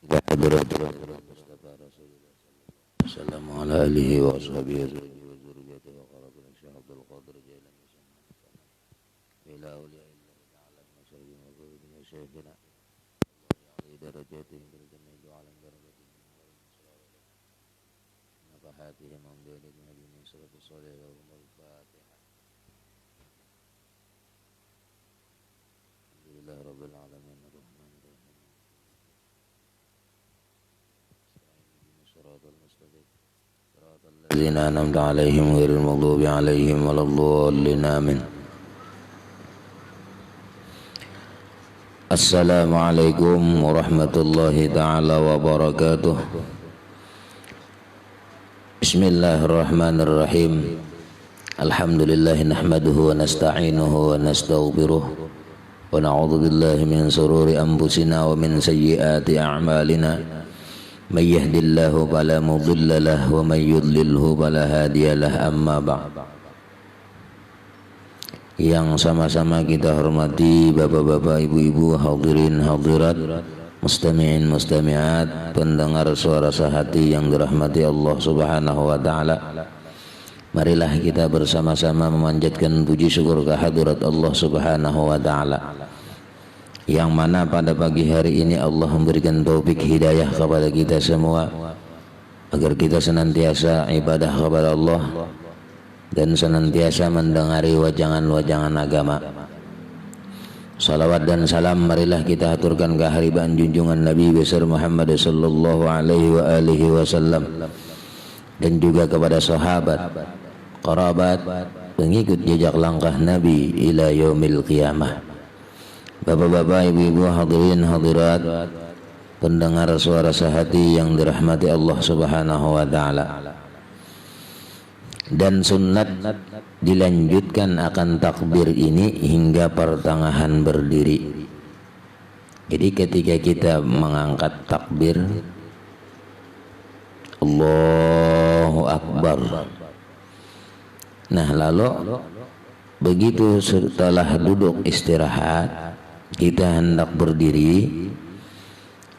Assalamu ala alihi wa ashabihi wa zurriyati wa qarabina Syekh Abdul Qadir Jailani ila awliya illahi ta'ala masyarahi wa qawidina syekhina wa darajatihim bil jannati wa alam darajatihim nafahatihim wa amdalihim hadini salatu salih wa al-fatiha alhamdulillah rabbil alamin ar-rahman ar-rahim siratal mustaqim siratal ladzina an'amta 'alaihim ghairil maghdubi 'alaihim waladdallin amin. Assalamualaikum warahmatullahi ta'ala wabarakatuh. Bismillahirrahmanirrahim. Alhamdulillah nahmaduhu wa nasta'inuhu wa nastaghfiruh wa na'udzu billahi min shururi anfusina wa min sayyiati a'malina. May yahdihillahu fala mudilla lahu wa may yudlilhu fala hadiya lahu, amma ba'd. Yang sama-sama kita hormati bapak-bapak, ibu-ibu, hadirin hadirat, mustami'in mustami'at, pendengar suara sehati yang dirahmati Allah Subhanahu wa taala. Marilah kita bersama-sama memanjatkan puji syukur kehadirat Allah Subhanahu wa taala, yang mana pada pagi hari ini Allah memberikan taufik hidayah kepada kita semua agar kita senantiasa ibadah kepada Allah dan senantiasa mendengari wajangan-wajangan agama. Salawat dan salam marilah kita aturkan kehadiran junjungan Nabi besar Muhammad sallallahu alaihi wasallam dan juga kepada sahabat, kerabat, pengikut jejak langkah Nabi ila yaumil qiyamah. Bapak-bapak, ibu-ibu, hadirin hadirat, pendengar suara sehati yang dirahmati Allah Subhanahu wa taala. Dan sunnat dilanjutkan akan takbir ini hingga pertengahan berdiri. Jadi ketika kita mengangkat takbir Allahu Akbar, nah lalu begitu setelah duduk istirahat kita hendak berdiri,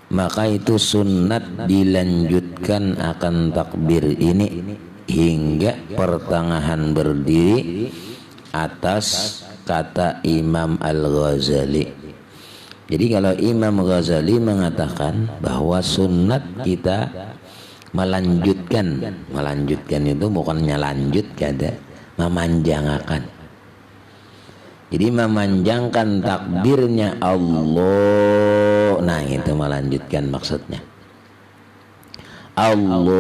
maka itu sunnat dilanjutkan akan takbir ini hingga pertengahan berdiri atas kata Imam Al-Ghazali. Jadi kalau Imam Ghazali mengatakan bahwa sunnat kita melanjutkan itu bukannya lanjut kada, memanjangkan. Jadi memanjangkan takbirnya Allah, nah itu melanjutkan maksudnya. Allah,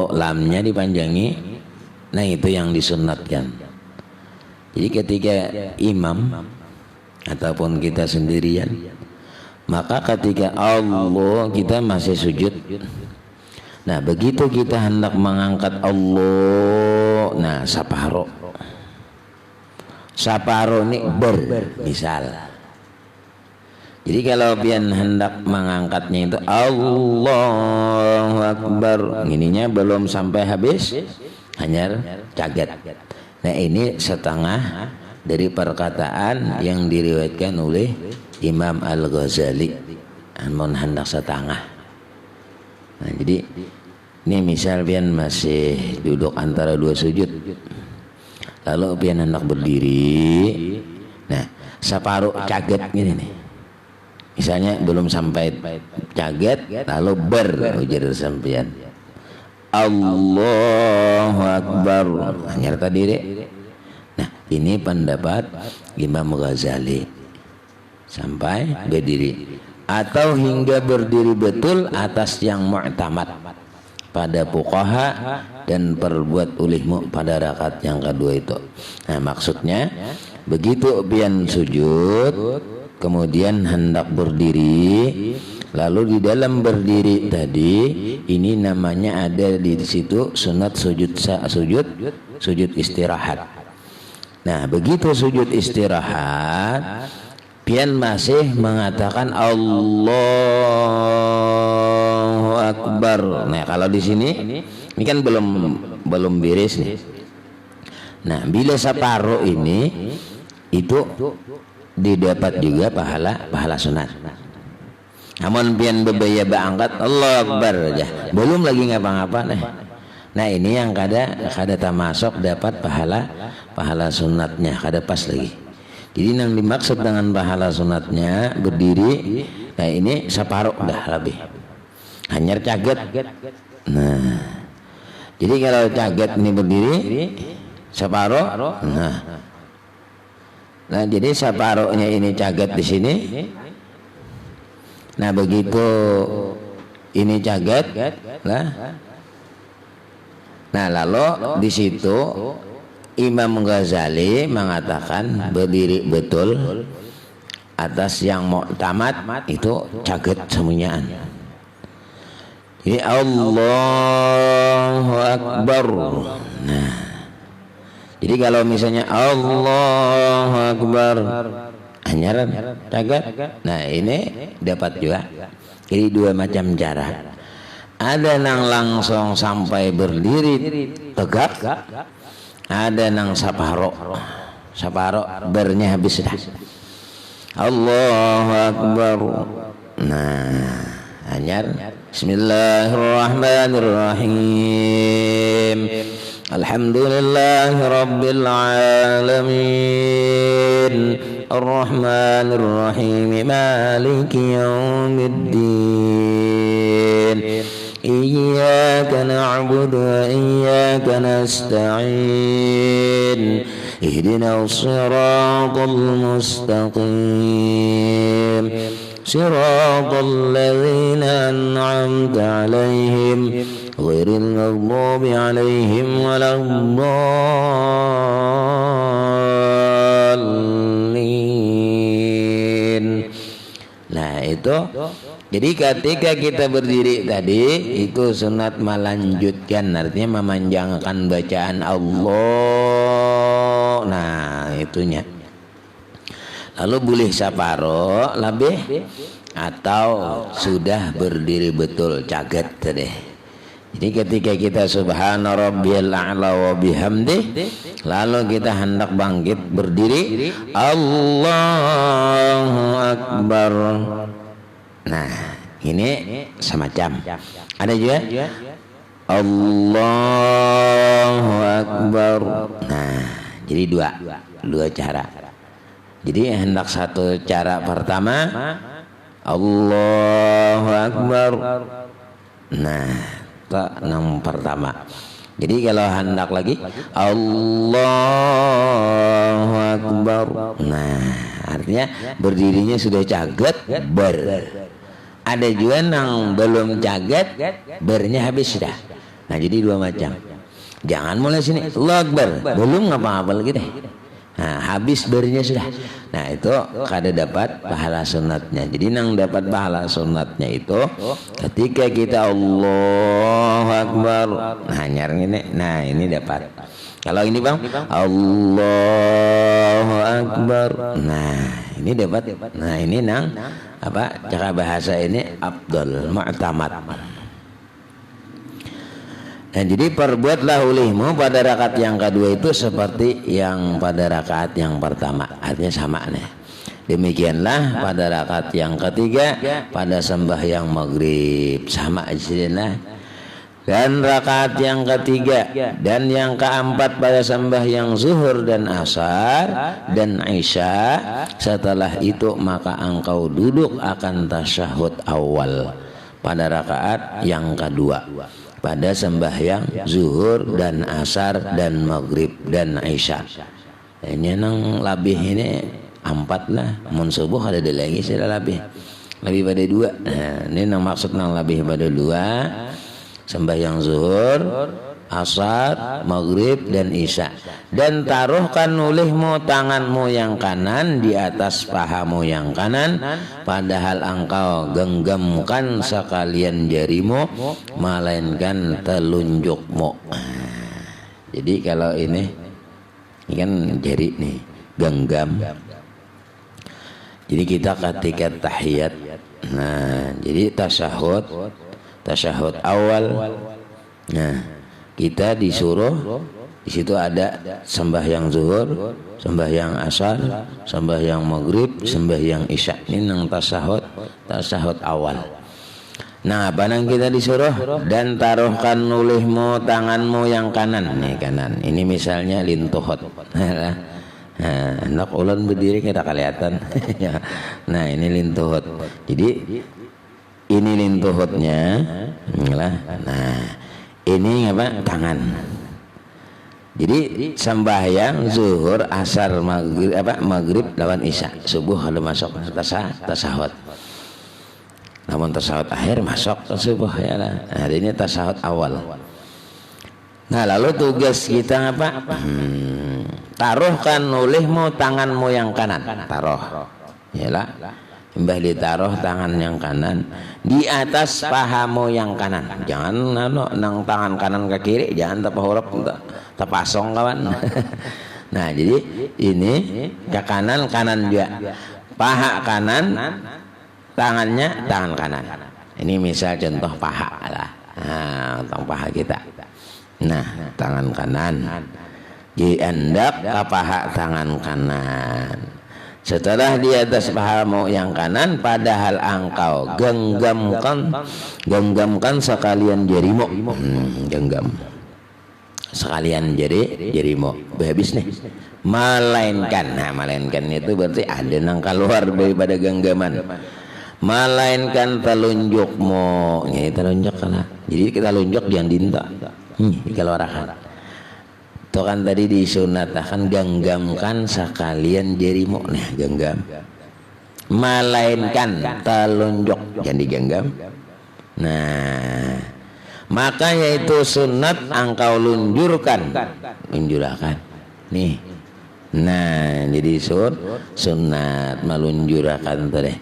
lamnya dipanjangi, nah itu yang disunatkan. Jadi ketika imam ataupun kita sendirian, maka ketika Allah kita masih sujud. Nah begitu kita hendak mengangkat Allah, nah saparo ini misal. Jadi kalau pian hendak mengangkatnya itu Allahu Akbar, ininya belum sampai habis, hanya kaget. Nah ini setengah dari perkataan yang diriwayatkan oleh Imam Al-Ghazali. Amun hendak setengah. Nah jadi ini misal pian masih duduk antara dua sujud, lalu pian hendak berdiri, nah separuh kaget gini nih. Misalnya belum sampai kaget lalu ujar sampean Allahu Akbar, hanya tadi deh. Nah ini pendapat Imam Ghazali sampai berdiri atau hingga berdiri betul atas yang mu'tamad pada fuqaha dan perbuat olehmu pada rakaat yang kedua itu. Nah maksudnya begitu pian sujud kemudian hendak berdiri, lalu di dalam berdiri tadi ini namanya ada di situ sunat sujud istirahat. Nah begitu sujud istirahat pian masih mengatakan Allahu Akbar. Nah kalau di sini ini kan belum beres nih. Nah bila separuh ini itu didapat juga pahala sunat. Namun pian bebaya baangkat Allah Akbar aja. Belum lagi ngapa-ngapa nih. Nah ini yang kada termasuk dapat pahala sunatnya, kada pas lagi. Jadi yang dimaksud dengan pahala sunatnya berdiri, nah ini separuh dah lebih. Hanya caget. Nah, jadi kalau caget ini berdiri separuh, nah jadi separuhnya ini caget di sini. Nah begitu ini caget, lah. Nah lalu di situ Imam Ghazali mengatakan berdiri betul atas yang mu'tamad itu caget semuanyaan. Jadi Allahu Akbar. Nah, jadi kalau misalnya Allahu Akbar hanya caget. Nah ini dapat juga. Jadi dua macam cara. Ada yang langsung sampai berdiri tegak, ada yang saparo bernya habis sudah. Allahu Akbar. Nah, anyar. Bismillahirrahmanirrahim. Alhamdulillahi rabbil alamin. Ar-Rahmanir-Rahim. Maliki yaumiddin. Iyyaka na'budu wa iyyaka nasta'in. Ihdinas siratal mustaqim. Siratal ladzina an'amta 'alaihim ghairil maghdubi 'alaihim waladdallin. Nah itu jadi ketika kita berdiri tadi itu sunat melanjutkan, artinya memanjangkan bacaan Allah. Nah itunya. Lalu boleh saparo lebih atau sudah berdiri betul caget tadi. Jadi ketika kita subhana rabbiyal a'la wa bihamdi, lalu kita hendak bangkit berdiri Allahu Akbar. Nah ini semacam ada juga Allahu Akbar. Nah jadi dua cara. Jadi hendak satu cara pertama Allahu Akbar. Nah tak yang pertama. Jadi kalau hendak lagi Allahu Akbar. Nah artinya berdirinya sudah caget ber. Ada juga yang belum caget bernya habis sudah. Nah jadi dua macam. Jangan mulai sini Allahu Akbar belum ngapa-ngapa lagi deh. Nah habis bernya sudah. Nah itu kada dapat pahala sunatnya. Jadi yang dapat pahala sunatnya itu ketika kita Allahu Akbar. Nah nyar ini. Nah ini dapat. Kalau ini bang Allahu Akbar. Nah ini dapat. Nah ini nang apa cara bahasa ini afdal mu'tamad. Dan jadi perbuatlah olehmu pada rakaat yang kedua itu seperti yang pada rakaat yang pertama. Artinya sama nih. Demikianlah pada rakaat yang ketiga pada sembahyang maghrib sama aja. Dan rakaat yang ketiga dan yang keempat pada sembahyang zuhur dan asar dan isya. Setelah itu maka engkau duduk akan tasyahud awal pada rakaat yang kedua. Pada sembahyang zuhur dan asar dan maghrib dan isya. Ini nang labih ini 4 lah. Mun subuh ada lagi sudah labih pada 2. Nah, ini nang maksud nang labih pada 2. Sembahyang zuhur, asar, maghrib dan isya. Dan taruhkan olehmu tanganmu yang kanan di atas pahamu yang kanan, padahal engkau genggamkan sekalian jarimu melainkan telunjukmu. Jadi kalau ini kan jari nih genggam. Jadi kita ketika tahiyat, nah jadi tasyahud awal. Nah kita disuruh Di situ ada sembahyang zuhur, sembahyang asar, sembahyang maghrib, sembahyang isya. Ini nang tasahud awal. Nah, panang kita disuruh dan taruhkan nulihmu tanganmu yang kanan. Nih kanan. Ini misalnya lintuhot. Anak ulun berdiri kita kelihatan. Nah, ini lintuhot. Jadi ini lintuhotnya. Nah, ini apa? Tangan. Jadi sembahyang zuhur, asar, maghrib lawan isya, subuh kalau masuk tasahud. Namun tasahud akhir masuk subuh ya lah. Nah, ini tasahud awal. Nah, lalu tugas kita apa? Taruhkan nulihmu tanganmu yang kanan. Taruh. Yalah. Mbah ditaruh tangan yang kanan di atas pahamu yang kanan. Jangan nang tangan kanan ke kiri, jangan tapahurap tapasong kawan. Nah, jadi ini ke kanan juga. Paha kanan, tangannya tangan kanan. Ini misal contoh paha lah. Nah, tentang paha kita. Nah, tangan kanan diendap ke paha tangan kanan. Setelah di atas pahamu yang kanan, padahal engkau genggamkan sekalian jarimu. Genggam sekalian jarimu. Habis nih. Melainkan itu berarti ada nang keluar daripada genggaman. Melainkan telunjukmu. Ini telunjuk kalah. Jadi kita lunjuk jangan dinta. Dikeluarkan. Itu kan tadi disunatkan genggamkan sekalian jarimu. Nah, genggam. Melainkan telunjuk jangan digenggam. Nah, makanya itu sunat engkau lunjurkan. Nih. Nah, jadi sunat melunjurkan tadi.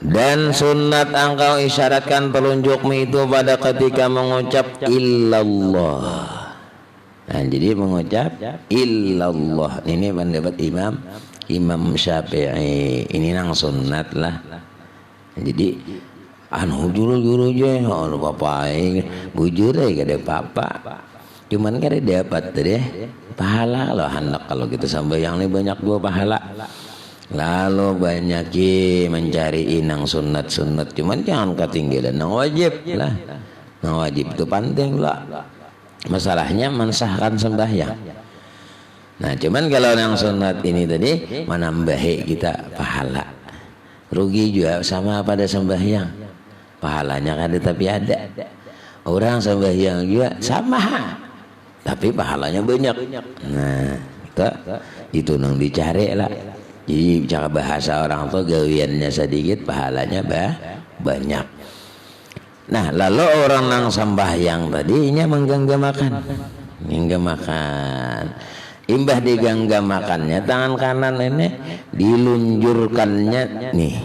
Dan sunat engkau isyaratkan telunjukmu itu pada ketika mengucap illallah. Nah, jadi mengucap illallah. Ini pendapat Imam Syafi'i. Ini nang sunat lah. Jadi anu juru je, anu papai bujur kada apa-apa. Cuman kada dapat deh pahala loh anak kalau kita sambayang ini banyak dua pahala. Lalu banyak mencari inang sunat. Cuman jangan ketinggalan nang wajib lah. Nang wajib itu penting lah. Masalahnya mensahkan sembahyang. Nah, cuman kalau yang sunat ini tadi menambahi kita pahala. Rugi juga sama pada sembahyang. Pahalanya kan tapi ada. Orang sembahyang juga sama. Tapi pahalanya banyak. Nah, itu nang dicari lah. Jadi cara bahasa orang tuh gawiannya sedikit, pahalanya banyak. Nah, lalu orang nang sembahyang tadinya menggenggamkan. Imbah digenggamakannya tangan kanan ini dilunjurkannya nih,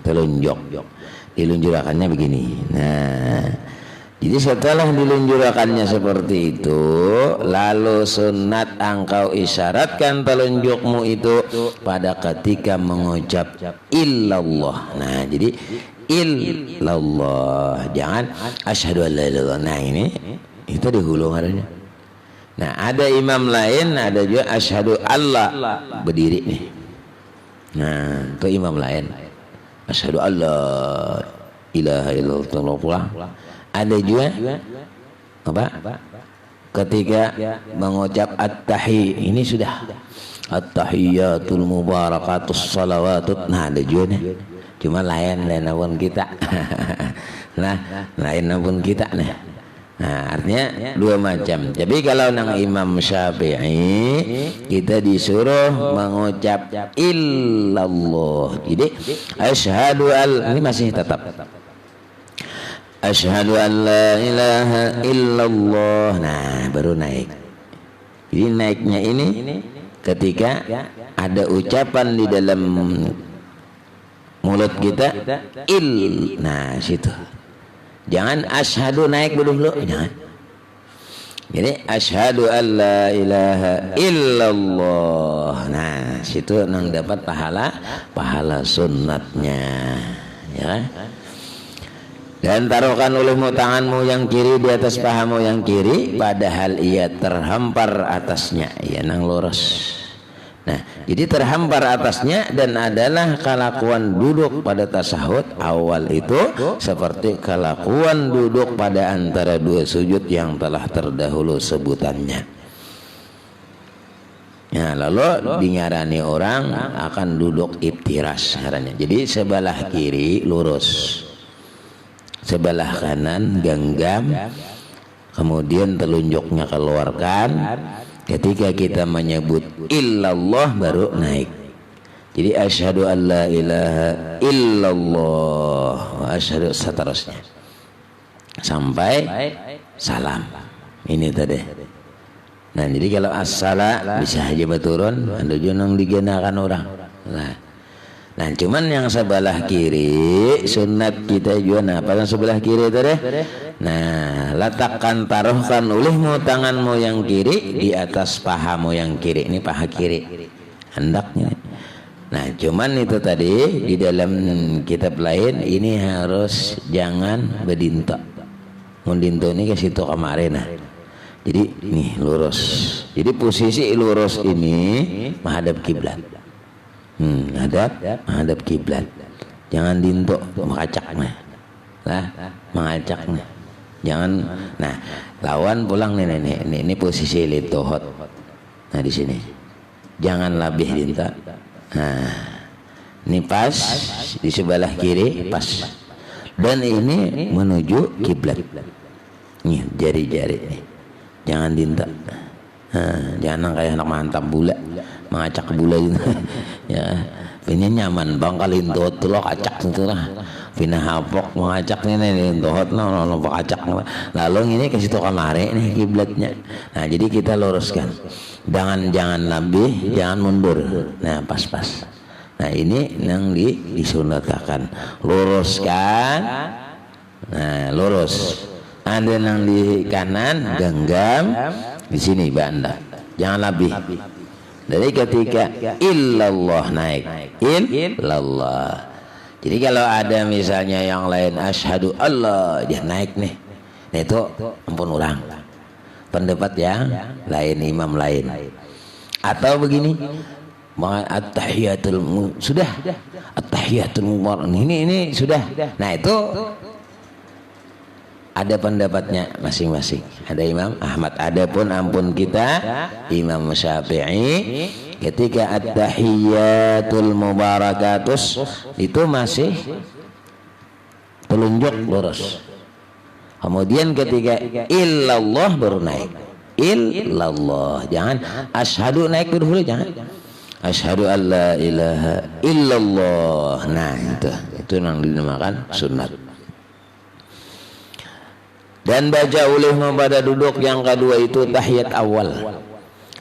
telunjuk. Dilunjurkannya begini. Nah, jadi setelah dilunjurkannya seperti itu, lalu sunat engkau isyaratkan telunjukmu itu pada ketika mengucap illallah. Nah, jadi illallah, jangan asyhadu an la ilaha illallah. Nah, ini itu dihulung adanya. Nah, ada imam lain, ada juga asyhadu Allah berdiri nih. Nah, itu imam lain. Asyhadu alla ilaha illallah. Ada juga apa? Ketika mengucap at-tahiyya, ini sudah at-tahiyyatul mubarakatus salawatut. Nah, ada juga nih. Cuma lain pun kita. Nah, lain pun kita nih. Nah, artinya dua macam. Tapi kalau nang Imam Syafi'i kita disuruh mengucap illallah. Jadi asyhadu ini masih tetap asyhadu an la ilaha illallah. Nah, baru naik. Jadi naiknya ini ketika ada ucapan di dalam mulut kita nah situ. Jangan asyhadu naik dulu, jangan. Jadi asyhadu an la ilaha illallah. Nah, situ nang dapat pahala sunatnya, ya. Dan taruhkan olehmu tanganmu yang kiri di atas pahamu yang kiri, padahal ia terhampar atasnya, ia nang lurus. Nah, jadi terhampar atasnya dan adalah kelakuan duduk pada tasahud awal itu seperti kelakuan duduk pada antara dua sujud yang telah terdahulu sebutannya. Nah, lalu dingarani orang akan duduk iftiras caranya. Jadi sebelah kiri lurus, sebelah kanan genggam, kemudian telunjuknya keluarkan. Ketika kita menyebut illallah baru naik. Jadi asyhadu an la ilaha illallah wa asyhadu seterusnya sampai salam. Ini tadi. Nah, jadi kalau as-salat bisa aja turun, anda junang digenakan orang. Nah, cuman yang sebelah kiri sunat kita juga. Nah, apa yang sebelah kiri itu deh? Nah, letakkan taruhkan olehmu tanganmu yang kiri di atas pahamu yang kiri. Ini paha kiri hendaknya. Nah, cuman itu tadi di dalam kitab lain ini harus jangan berdinto. Mundinto ini ke situ kemarin. Nah, jadi nih lurus. Jadi posisi lurus ini menghadap kiblat. Menghadap kiblat. Jangan dinto mengacaknya. Mengacaknya. Jangan. Nah, lawan pulang nih ini posisi litohot. Nah, di sini. Jangan labih dinta. Nah, ini pas di sebelah kiri pas. Dan ini menuju kiblat. Nih jari-jari nih. Jangan dinta. Jangan kayak anak mantap bula. Mengacak bula gitu. Ya, ini nyaman bang kali indot tuh lo kacak gitu lah. Pina hapok mengacak nih indot lo kacak. Lalu ini ke situ kamare nih kiblatnya. Nah, jadi kita luruskan. Jangan lebih, jangan mundur. Nah, pas-pas. Nah, ini yang disunatakan. Luruskan. Nah, lurus. Ada yang di kanan genggam di sini banda. Jangan lebih. Jadi ketika illallah naik, illallah. Jadi kalau ada misalnya yang lain asyhadu Allah dia naik nih. Nah, itu ampun orang. Pendapat yang lain, imam lain. Atau begini, at-tahiyatul sudah. At-tahiyatul mubarak. Ini sudah. Nah, itu ada pendapatnya masing-masing. Ada Imam Ahmad, ada pun ampun kita Imam Syafi'i ketika at-tahiyatul mubarakatus itu masih telunjuk lurus. Kemudian ketika illallah baru naik. Illallah. Jangan asyhadu naik dulu, jangan. Asyhadu an la ilaha illallah. Nah, itu yang dinamakan sunat. Dan baca olehmu pada duduk yang kedua itu tahiyat awal.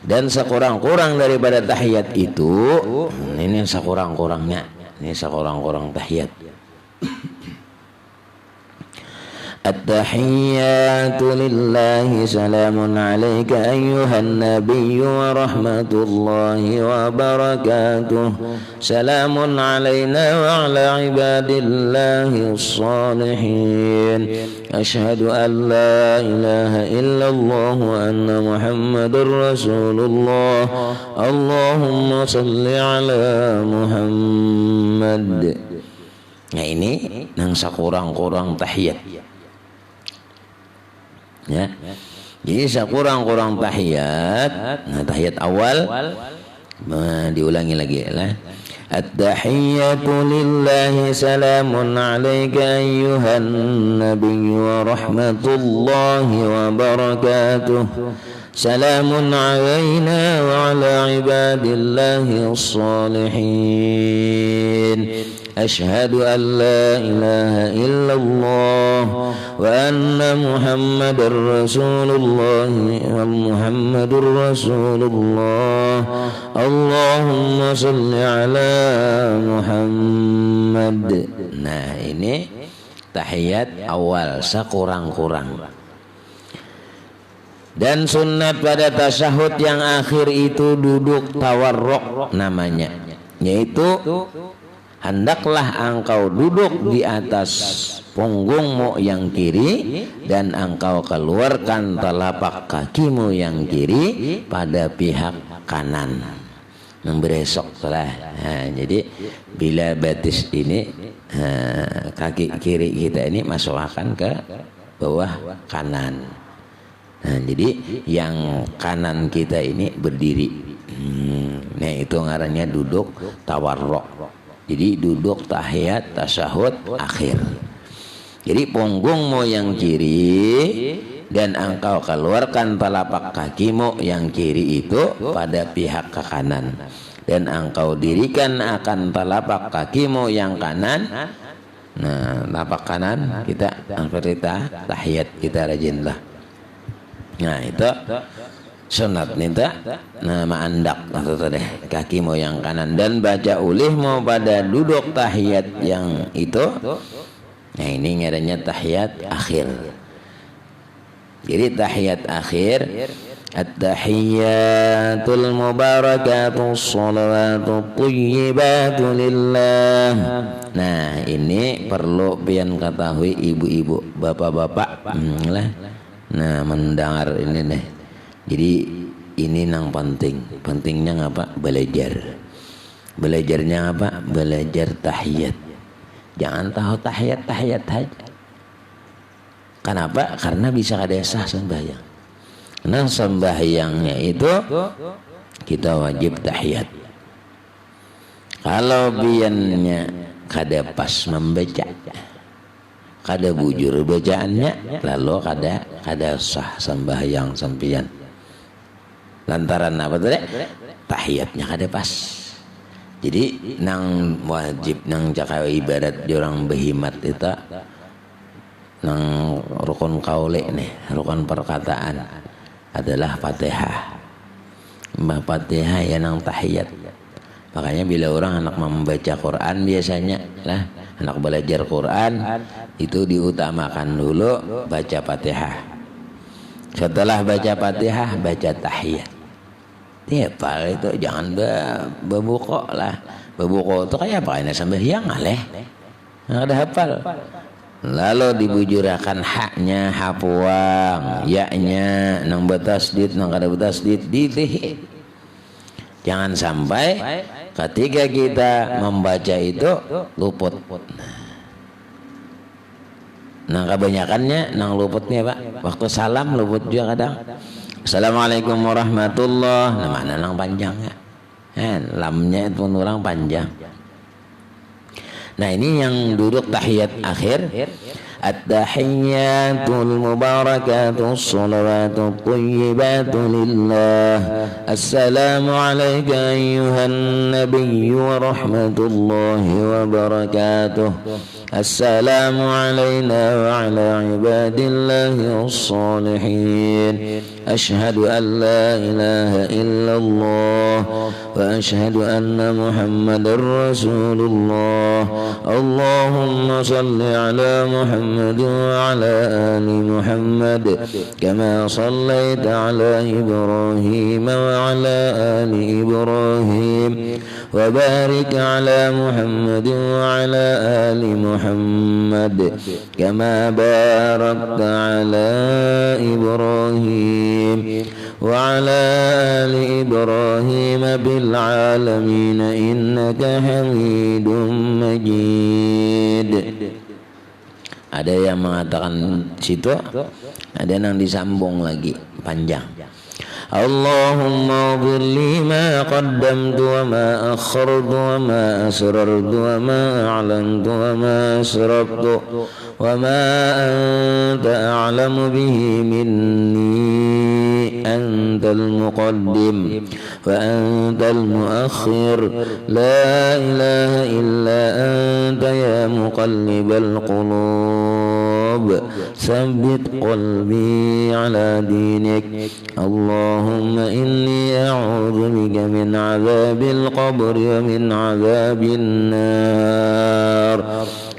Dan sekurang-kurang daripada tahiyat itu, ini sekurang-kurangnya, ini sekurang-kurang tahiyat. التحيات لله سلام عليك أيها النبي ورحمة الله وبركاته سلام علينا وعلى عباد الله الصالحين أشهد أن لا إله إلا الله وأن محمد رسول الله اللهم صل على محمد. Nah, ini nang sakurang-kurang tahiyat. Ya. Jadi sekurang-kurang tahiyat. Nah, tahiyat awal diulangi lagi lah. At-tahiyyatu lillahi salamun alayka ayyuhan nabiyyu wa rahmatullahi wa barakatuh. Salamun alayna wa ala ibadillahi as-salihin. أشهد أن لا إله إلا الله وأن محمد رسول الله ومحمد رسول الله اللهم صل على محمد. Nah, ini tahiyat awal sekurang-kurang. Dan sunat pada tasyahud yang akhir itu duduk tawarruk namanya, yaitu hendaklah engkau duduk di atas punggungmu yang kiri dan engkau keluarkan telapak kakimu yang kiri pada pihak kanan. Membresok lah. Jadi bila batis ini kaki kiri kita ini masukkan ke bawah kanan. Jadi yang kanan kita ini berdiri. Nah itu ngarannya duduk tawarruk. Jadi duduk tahiyat tasyahud akhir. Jadi punggungmu yang kiri dan engkau keluarkan telapak kakimu yang kiri itu pada pihak ke kanan dan engkau dirikan akan telapak kakimu yang kanan. Nah, telapak kanan kita perintah tahiyat kita rajinlah. Nah, itu sunat nita nama andak atau deh kakimu yang kanan dan baca ulihmu pada duduk tahiyat yang itu. Nah ini ngarannya tahiyat akhir. Jadi tahiyat akhir, at-tahiyyatul mubarakatus shalawatut thayyibatu lillah. Nah ini perlu pian ketahui ibu-ibu, bapak-bapak lah. Nah mendengar ini nih. Jadi ini nang penting. Pentingnya ngapa? Belajar. Belajarnya apa? Belajar tahiyat. Jangan tahu tahiyat aja. Kenapa? Karena bisa kada sah sembahyang. Karena sembahyangnya itu kita wajib tahiyat. Kalau biannya kada pas membaca, kada bujur bacaannya, lalu kada sah sembahyang sampian. Lantaran apa tadi? Tahiyatnya kada pas. Jadi nang wajib nang cakaw ibarat orang behimat itu nang rukun kaule nih, rukun perkataan adalah Fatihah. Mbah Fatihah ya nang tahiyat. Makanya bila orang anak membaca Quran biasanya lah, anak belajar Quran itu diutamakan dulu baca Fatihah. Setelah baca Fatihah baca tahiyat. Tiap itu jangan bebuko lah. Bebuko itu kayak apa ini sembahyang aleh. Nggak ada hafal. Lalu dibujurakan haknya hapuang, yaknya nang betasdid nang kada betasdid dilih. Jangan sampai ketika kita membaca itu luput. Nang kebanyakannya nang luputnya Pak. Waktu salam luput juga kadang. Assalamualaikum warahmatullah. Nah mana nang panjangnya? Lamnya itu orang panjang. Nah ini yang duduk tahiyat akhir. At-tahiyyatul mubarakatus shalawatut thayyibatu lillah. Assalamu alayka ayyuhan nabiyyu wa rahmatullahi wa barakatuh. Assalamu alayna wa ala ibadillahi as-salihin. Ashhadu an la ilaha illallah wa ashhadu anna Muhammadar Rasulullah. Allahumma salli ala Muhammad wa ala ali Muhammad kama sallaita ala Ibrahim wa ala ali Ibrahim wa barik ala Muhammad wa ala ali Muhammad kama barakta ala Ibrahim وعلى آل إبراهيم بالعالمين إنك حميد مجيد. Ada yang mengatakan situ, ada yang disambung lagi panjang. Allahumma ighfir li ma qaddamtu wa ma akhartu wa ma asrartu wa ma a'lantu wa ma asraftu wa ma anta a'lamu bihi minni antal muqaddim wa antal muakhir la ilaha illa anta ya muqallibal qulub tsabbit qalbi ala dinik. Allahumma inni a'udzu bika min 'adzabil qabri wa min 'adzabin nar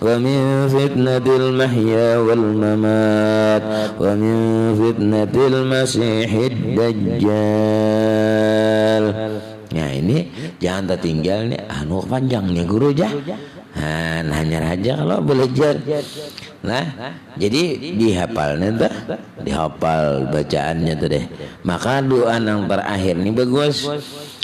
wa min fitnatil mahya wal mamat wa min fitnatil masiihid dajjal. Nah ini jangan tertinggal nih anu panjangnya guru jah. Hanya aja kalau belajar Nah, jadi dihafalnya tuh, dihafal bacaannya tuh deh. Maka doa yang terakhir ini bagus.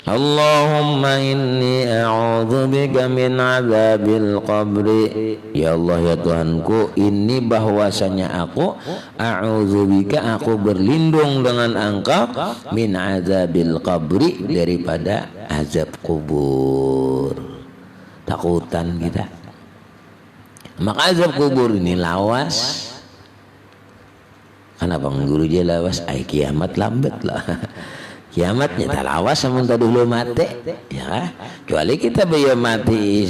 Allahumma inni a'udzubika min adzabil qabri. Ya Allah ya Tuhanku, ini bahwasanya aku a'udzubika, aku berlindung dengan Engkau min adzabil qabri, daripada azab kubur. Takutan kita. Maka azab kubur ini lawas. Kenapa guru je lawas? Ay kiamat lambat lah. Kiamatnya tak lawas namun tak dulu mati. Ya, kecuali kita biar mati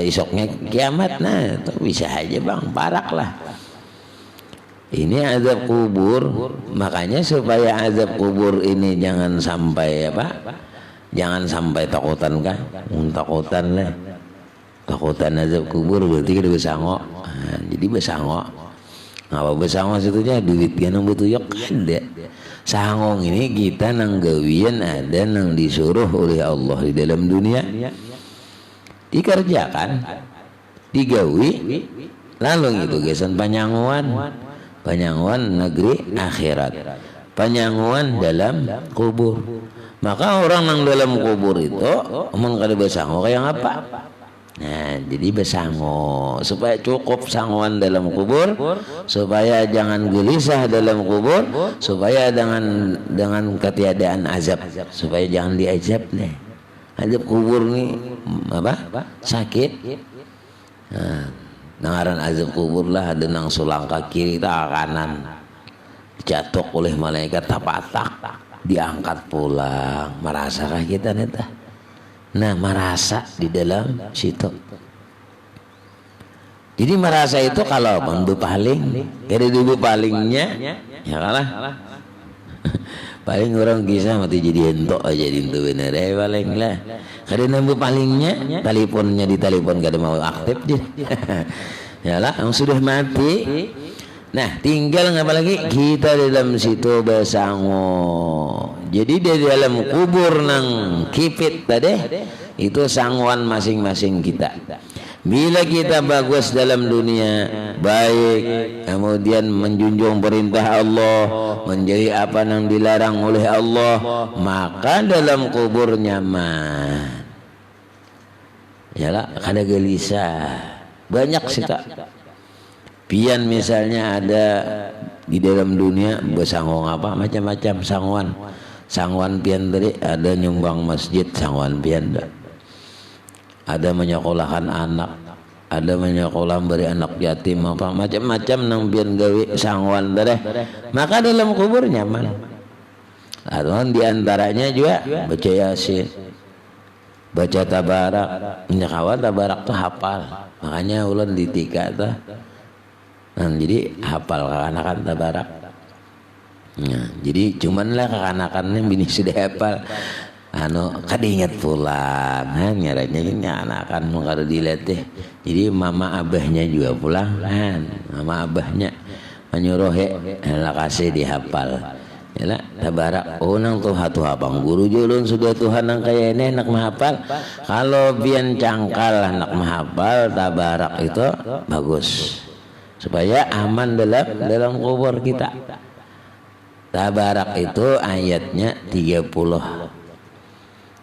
isoknya kiamat, nah itu bisa aja bang, parak lah. Ini azab kubur. Makanya supaya azab kubur ini jangan sampai jangan sampai takutan kan? Takutan lah. Takutan azab kubur berarti kita besango. Nah, jadi besango. Ngapa besango situnya duit kan butuh yok ada. Sangong ini kita nang gawian ada nang disuruh oleh Allah di dalam dunia. Dikerjakan, digawi, lalu itu gesan panyanguan negeri akhirat, panyanguan dalam kubur. Maka orang nang dalam kubur itu omong kada besango kayak apa? Nah, jadi besango supaya cukup sanguan dalam kubur, supaya jangan gelisah dalam kubur, supaya dengan ketiadaan azab, supaya jangan diazab deh. Azab kubur nih sakit. Nah, dengaran azab kubur lah ada nang sulang kaki kita kanan jatuh oleh malaikat tapatak, diangkat pulang. Merasakah kita neta? Nah, merasa di dalam situ. Jadi merasa itu kalau bepaling, dari dulu palingnya, ya kalah. Paling orang kisah mati jadi entok aja itu bener paling lah. Karena palingnya, teleponnya di telepon kada mau aktif dia. Ya lah, yang sudah mati. Nah, tinggal ngapa lagi kita dalam situ besango. Jadi di dalam kubur nang kipit tadi itu sanguan masing-masing kita. Bila kita bagus dalam dunia, baik, kemudian menjunjung perintah Allah, menjadi apa yang dilarang oleh Allah, maka dalam kubur nyaman. Yalah, kada gelisah. Banyak sih tak. Pian misalnya ada di dalam dunia bersangong apa macam-macam sanguan pian tadi, ada nyumbang masjid sanguan pian ada menyekolahkan anak, ada menyekolah beri anak yatim apa macam-macam nang pian gawe sanguan tadi. Maka dalam kubur nyaman. Atau di antaranya juga baca Yasin, baca tabarak. Nyakawan tabarak tuh hafal, makanya ulan ditika tuh. Nah, jadi hafal kekanakan tabarak. Nah, jadi cuman lah kekanakannya bini sudah hafal. Kadingat pulang, nyaranya ini anakan mau kada dilihat deh. Jadi mama abahnya juga pulang, mama abahnya menyuruh lah kasih dihafal. Yalah tabarak. Nang tuha bang guru julun sudah Tuhan nang kaya ini nak menghafal. Kalau bian cangkal anak menghafal tabarak itu bagus. Supaya aman dalam kubur kita. Tabarak itu ayatnya 30.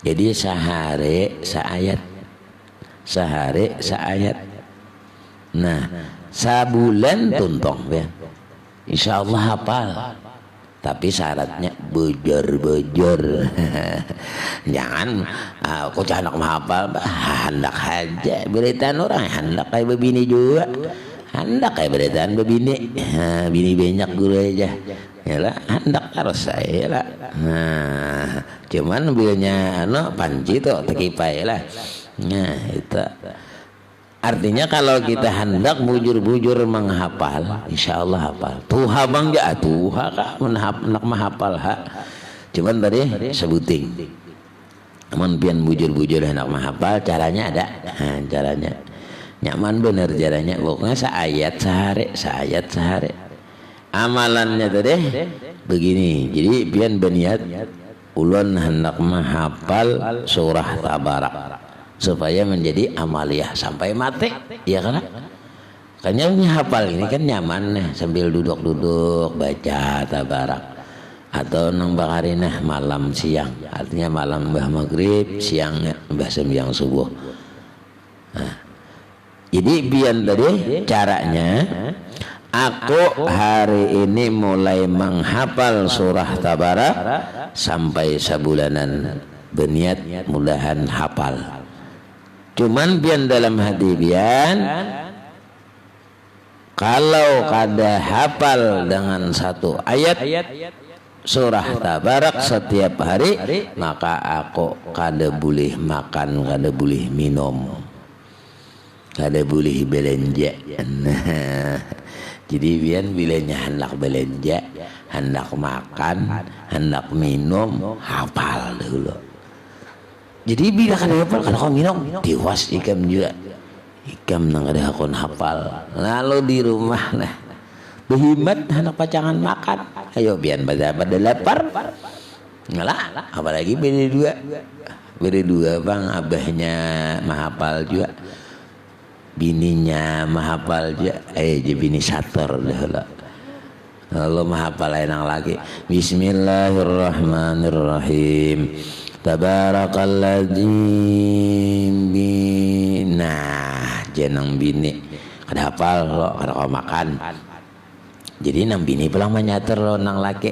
Jadi sehari seayat. Nah, sebulan tuntong ya. Insya Allah hafal. Tapi syaratnya bujur. Jangan aku anak menghafal, hendak aja beritaan orang, hendak kayak begini juga. Hendak kayak beritaan bebini, bini banyak guru aja, ya lah. Hendak harus saya lah. Nah, cuman bilanya panci tuh tekipai lah. Nah itu artinya kalau kita hendak bujur menghafal, insya Allah hafal. Tuha bang ya tuha kak nak menghafal ha. Cuman tadi sebuting. Aman pian bujur hendak menghafal, caranya ada. Caranya. Nyaman bener caranya, pokoknya seayat sehari. Amalannya tadi begini. Jadi pian berniat ulun hendak menghafal surah tabarak supaya menjadi amaliyah sampai mati, ya kan? Kayaknya hafal ini kan nyaman nih sambil duduk-duduk baca tabarak. Atau nang bakarinah malam siang, artinya malam mbah maghrib, siangnya mbah sembahyang subuh. Nah, jadi biar tadi caranya, aku hari ini mulai menghafal surah tabarak sampai sebulanan, berniat mudahan hafal. Cuman biar dalam hati biar, kalau kada hafal dengan satu ayat surah tabarak setiap hari, maka aku kada boleh makan, kada boleh minum, kada boleh belanja. Nah, jadi biar bilanya hendak belanja, hendak makan, hendak minum, hafal dulu. Jadi bila kada hafal, kada kau minum, tiwas ikam juga. Ikam nang kada hakon hafal. Lalu di rumah nah berhimat hendak pacangan makan. Ayo biar pada lapar. Ngalah, apalagi beda dua bang, abahnya mahapal juga, bininya mahapal juga. Jadi bini sator dah lah. Lalu mahapal enang lagi. Bismillahirrahmanirrahim. Tabarakalladzi nah jenang bini kada hafal lo, kada kau makan. Jadi nang bini pulang menyater lo nang laki.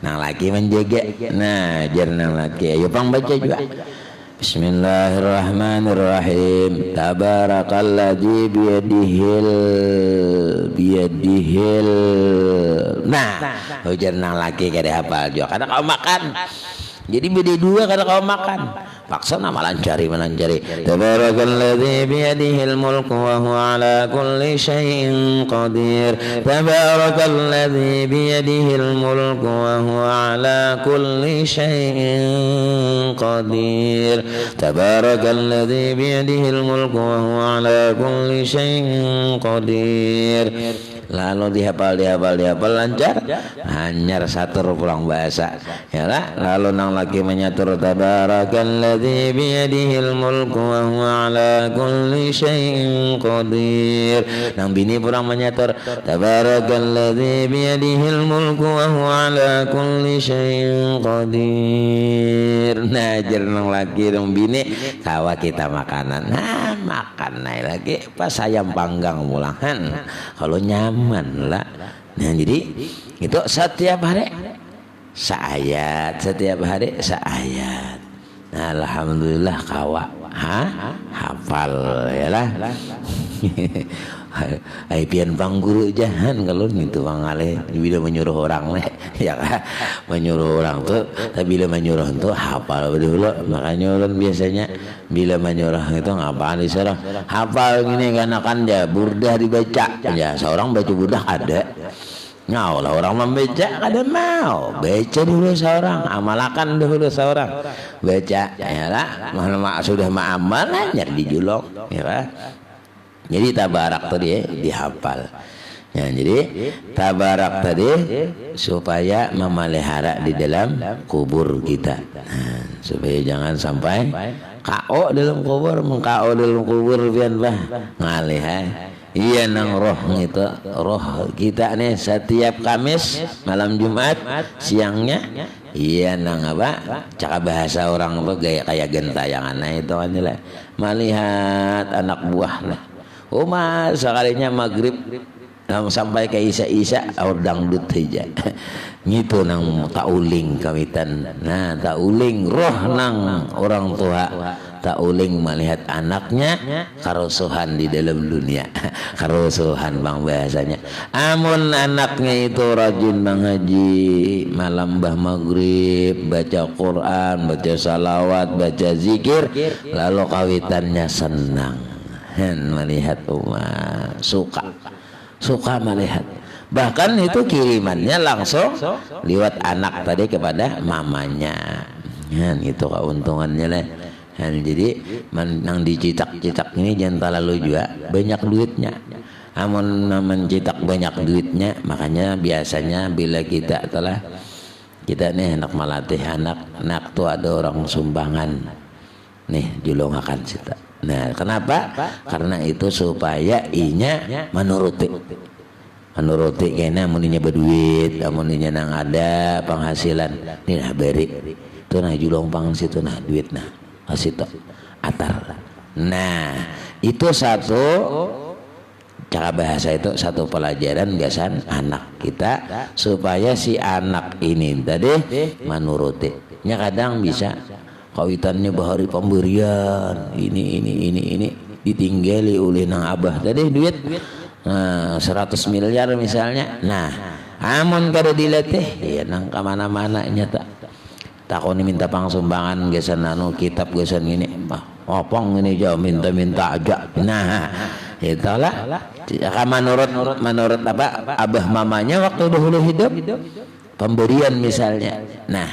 Nang laki menjaga. Nah jar nang laki. Ayo pang baca juga. Bismillahirrahmanirrahim. Tabarakalladzi biyadihil. Nah ujar nang laki kada hafal juga, kada kau makan. Jadi beda dua kada kau makan. Paksa nama lancari. Tabarakalladzi biyadihil mulku wa huwa ala kulli syai'in qadir. Tabarakalladzi biyadihil mulku wa huwa ala kulli syai'in qadir. Tabarakalladzi biyadihil mulku wa huwa ala kulli syai'in qadir. Lalu dihafal lancar, hanyar satur pulang bahasa ya lah. Lalu nang laki menyatur tabarakalladzi biyadihil mulku wa huwa ala kulli syai'in qadir. Nang bini pulang menyatur tabarakalladzi biyadihil mulku wa huwa ala kulli syai'in qadir. Nah jar nang laki nang bini kawa kita makanan. Nah makan naik lagi pas ayam panggang mulangan kalau nyaman lah. Nah jadi itu setiap hari seayat, setiap hari seayat. Nah, alhamdulillah kawa hafal ya lah. Ai pian bang guru jahan kalau gitu bang ale bila menyuruh orang leh ya kan, menyuruh orang tuh tapi bila menyuruh tuh hafal dulu. Makanya ulun biasanya bila menyuruh itu ngapaan disuruh hafal gini karena kan ya burdah dibaca ya, seorang baca burdah ada ngau lah orang membaca kada mau baca dulu seorang, amalkan dulu seorang baca ya lah. Sudah maamal nyar dijulok ya kan. Jadi tabarak tadi dihafal. Ya, jadi tabarak tadi supaya memelihara di dalam kubur kita. Nah, supaya jangan sampai KO dalam kubur, mengKO dalam kubur pian bah ngalih. Iya nang roh itu, roh kita nih setiap Kamis malam Jumat siangnya iya nang apa cakap bahasa orang tuh gaya kayak gentayangan. Nah itu kan lah melihat anak buah lah. Mas sekalinya maghrib sampai ke isa dangdut aja gitu nang tauling kawitan. Nah tauling roh nang orang tua tauling melihat anaknya karusuhan di dalam dunia. Karusuhan bang bahasanya. Amun anaknya itu rajin mengaji malam bah maghrib, baca Quran, baca salawat, baca zikir, lalu kawitannya senang melihat suka melihat. Bahkan itu kirimannya langsung lewat anak tadi kepada mamanya. Itu keuntungannya lah. Jadi nang dicitak-citak ini jangan terlalu juga banyak duitnya. Amun mencitak banyak duitnya, makanya biasanya bila kita nih hendak melatih anak tuh ada orang sumbangan nih julung akan cita. Nah, kenapa? Karena itu supaya inya menuruti kena muninya berduit, muninya nang ada penghasilan. Ini nah beri itu nah julong pang situ nah duit nah kasih tok atar. Nah, itu satu cara bahasa, itu satu pelajaran gasan anak kita supaya si anak ini tadi menuruti. Nya kadang bisa kawitannya bahari pemberian ini ditinggali oleh nang abah tadi duit 100 miliar misalnya. Nah, amun kada dilatih ya nang kemana-mana nyata takoni minta pangsumbangan gesan anu kitab gesan ini opong ini jauh minta aja. Nah, itulah menurut apa abah mamanya waktu dahulu hidup pemberian misalnya. Nah,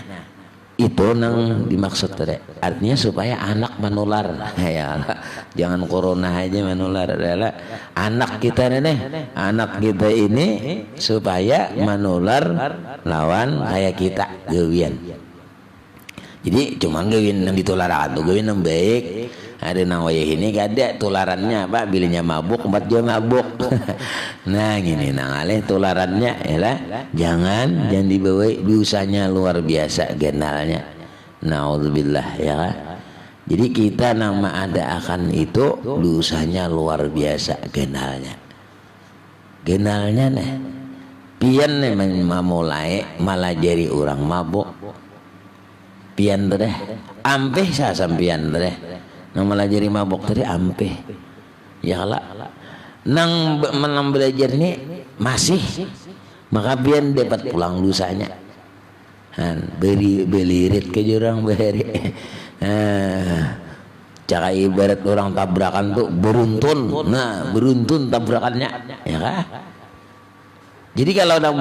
itu nang dimaksud tadi. Artinya supaya anak menular. Ya, jangan corona aja menular, adalah anak kita ini supaya menular lawan kayak kita gawian. Jadi cuma gawin yang ditularakan tuh gawin yang baik. Ada nang wayah ini kada tularannya apa bilinya mabuk 4 jam mabuk. Nah gini nang alih tularannya ialah jangan dibawa dosanya luar biasa genalnya. Naudzubillah ya. Jadi kita nama ada akan itu dosanya luar biasa genalnya. Genalnya nih pian nih memulai malah jadi orang mabuk. Pian teh ampeh sa sampian teh nang malah jadi mabok tadi ampeh ya lah nang menang belajar ini masih maka pian dapat pulang dosanya belirit ke jurang beri cara ibarat orang tabrakan tuh beruntun tabrakannya ya kah. Jadi kalau nang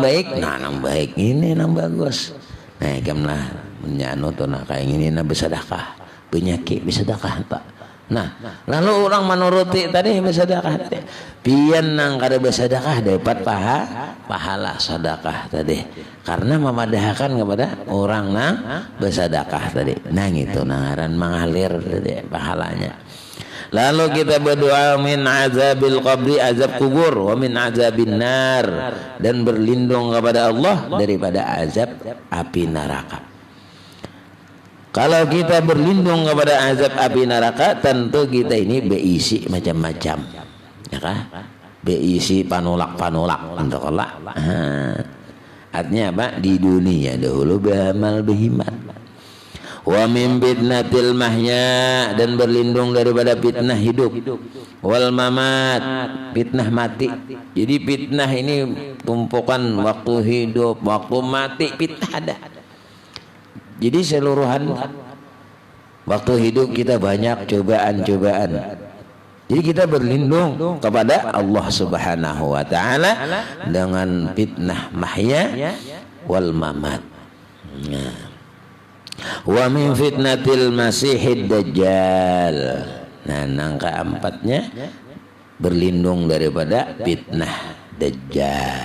baik ini nang bagus nah kemlah menyano tuh nah kayak gini nah bersedekah penyakit bersedekah tak. Nah lalu orang menuruti tadi bersedekah pian nang kada bersedekah dapat pahala sedekah tadi karena memadahkan kepada orang nang bersedekah tadi. Nah gitu nangaran mengalir tadi pahalanya. Lalu kita berdoa min azabil qabri azab kubur wa min azabin nar dan berlindung kepada Allah daripada azab api neraka. Kalau kita berlindung kepada azab api neraka tentu kita ini beisi macam-macam ya kah? Beisi panolak untuk Allah. Artinya apa? Di dunia dahulu beramal berhimat. Wa min fitnatil mahya dan berlindung daripada fitnah hidup wal mamat fitnah mati. Jadi fitnah ini tumpukan waktu hidup waktu mati fitnah ada. Jadi seluruhan waktu hidup kita banyak cobaan. Jadi kita berlindung kepada Allah Subhanahu wa taala dengan fitnah mahya wal mamat. Nah. Wa min fitnatil masihid dajjal. Nah, nang keempatnya berlindung daripada fitnah dajjal.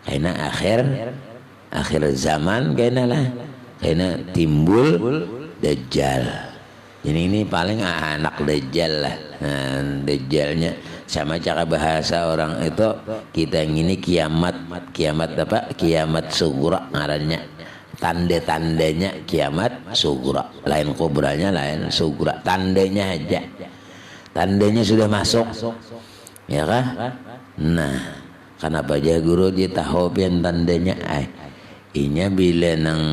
Karena akhir zaman karena timbul dajjal. Jadi ini paling anak dajjal lah. Nah, dajjalnya sama cara bahasa orang itu kita ini kiamat apa? Kiamat sugura ngarannya. Tanda-tandanya kiamat sugura, lain kubranya lain sugura, tandanya aja, tandanya sudah masuk ya kah. Nah kenapa aja guru dia tahu pian tandanya inya bila nang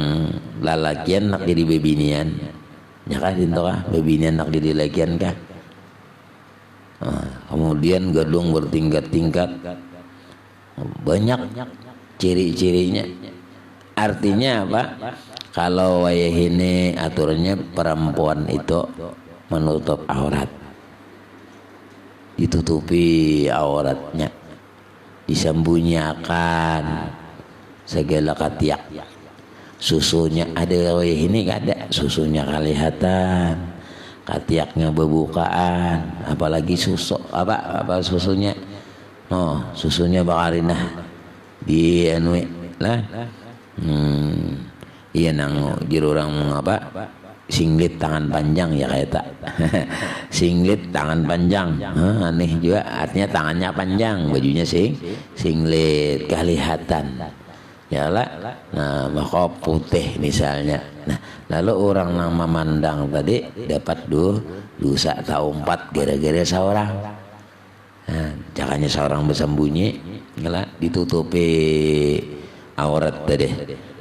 lalakian nak jadi bebinian ya kah dinto kah bebinian nak jadi lakian kah. Kemudian gedung bertingkat-tingkat banyak ciri-cirinya. Artinya apa? Kalau wayah ini aturannya perempuan itu menutup aurat, ditutupi auratnya, disembunyikan segala katiak. Susunya ada wayah ini gak ada, susunya kelihatan, katiaknya berbukaan, apalagi susu apa susunya, susunya bakarinah di anui lah. Iya nang jirurang apa singlet tangan panjang ya kayak tak singlet tangan panjang, aneh juga artinya tangannya panjang, bajunya singlet kelihatan ya lah. Nah maka putih misalnya. Nah lalu orang yang memandang tadi dapat dosa tahun 4 gara-gara seorang. Nah, jangannya seorang bersembunyi lah ditutupi aurat tadi.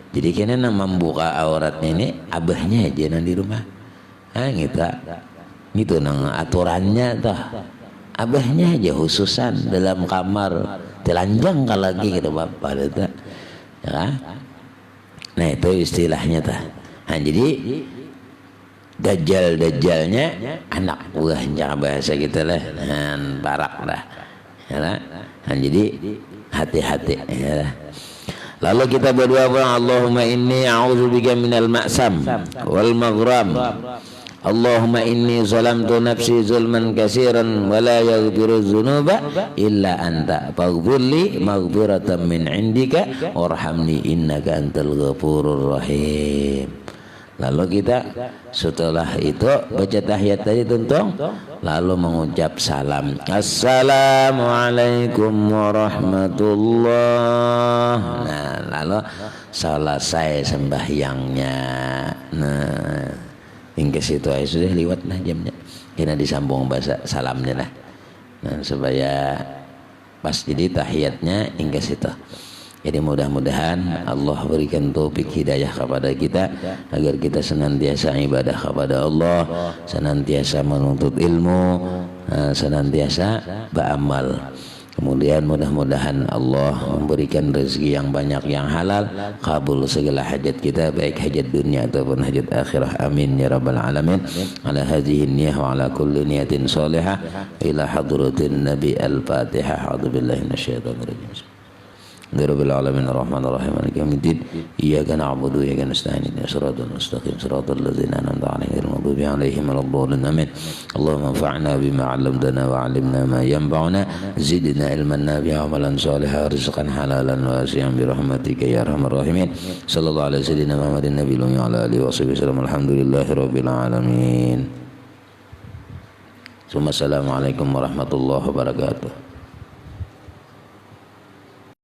Jadi kena membuka auratnya ini abahnya aja di rumah. Gitu nang aturannya tuh. Abahnya aja khususan dalam kamar telanjang lagi ke bapak itu. Ya. Nah itu istilahnya tuh. Nah jadi dajjalnya anak buahnya bahasa kita lah, barak lah. Ya. Nah jadi hati-hati ya. Lalu kita berdoa, Allahumma inni a'udzubika minal ma'sam wal maghram. Allahumma inni zalamtu nafsi zulman katsiran wa la yaghfiru dzunuba illa anta faghfirli maghfiratan min indika warhamni innaka antal ghafurur rahim. Lalu kita setelah itu baca tahiyat tadi tuntung, lalu mengucap salam. Assalamualaikum warahmatullah. Nah, lalu selesai sembahyangnya. Nah, hingga situ aja sudah lewat nah jamnya. Kena disambung bahasa salamnya lah. Nah, supaya pas jadi tahiyatnya hingga situ. Jadi mudah-mudahan Allah berikan taufik hidayah kepada kita agar kita senantiasa ibadah kepada Allah, senantiasa menuntut ilmu, senantiasa beramal. Kemudian mudah-mudahan Allah memberikan rezeki yang banyak yang halal, kabul segala hajat kita baik hajat dunia ataupun hajat akhirah. Amin ya rabbal alamin. Ala hadhihi niyyah wa ala kulli niyatin salihah ila hadratin nabi al-fatihah. A'udzubillahi minasyaitonir rajim. Rabbil alamin arrahmanir rahim maliki yaumiddin iyyaka na'budu wa iyyaka nasta'in ihdinas siratal mustaqim siratal ladzina an'amta 'alaihim ghairil maghdubi 'alaihim waladdallin amin. Allahumma anfa'na bima 'allamtana wa 'allimna ma yanfa'una zidna ilman nafi'an wa 'amalan shalihan rizqan halalan wasi'an bi rahmatika ya arhamar rahimin. Sallallahu alaihi wasallam Muhammadin nabiyil ummi wa ala alihi washabihi wasallam. Alhamdulillahi rabbil alamin. Assalamualaikum warahmatullahi wabarakatuh.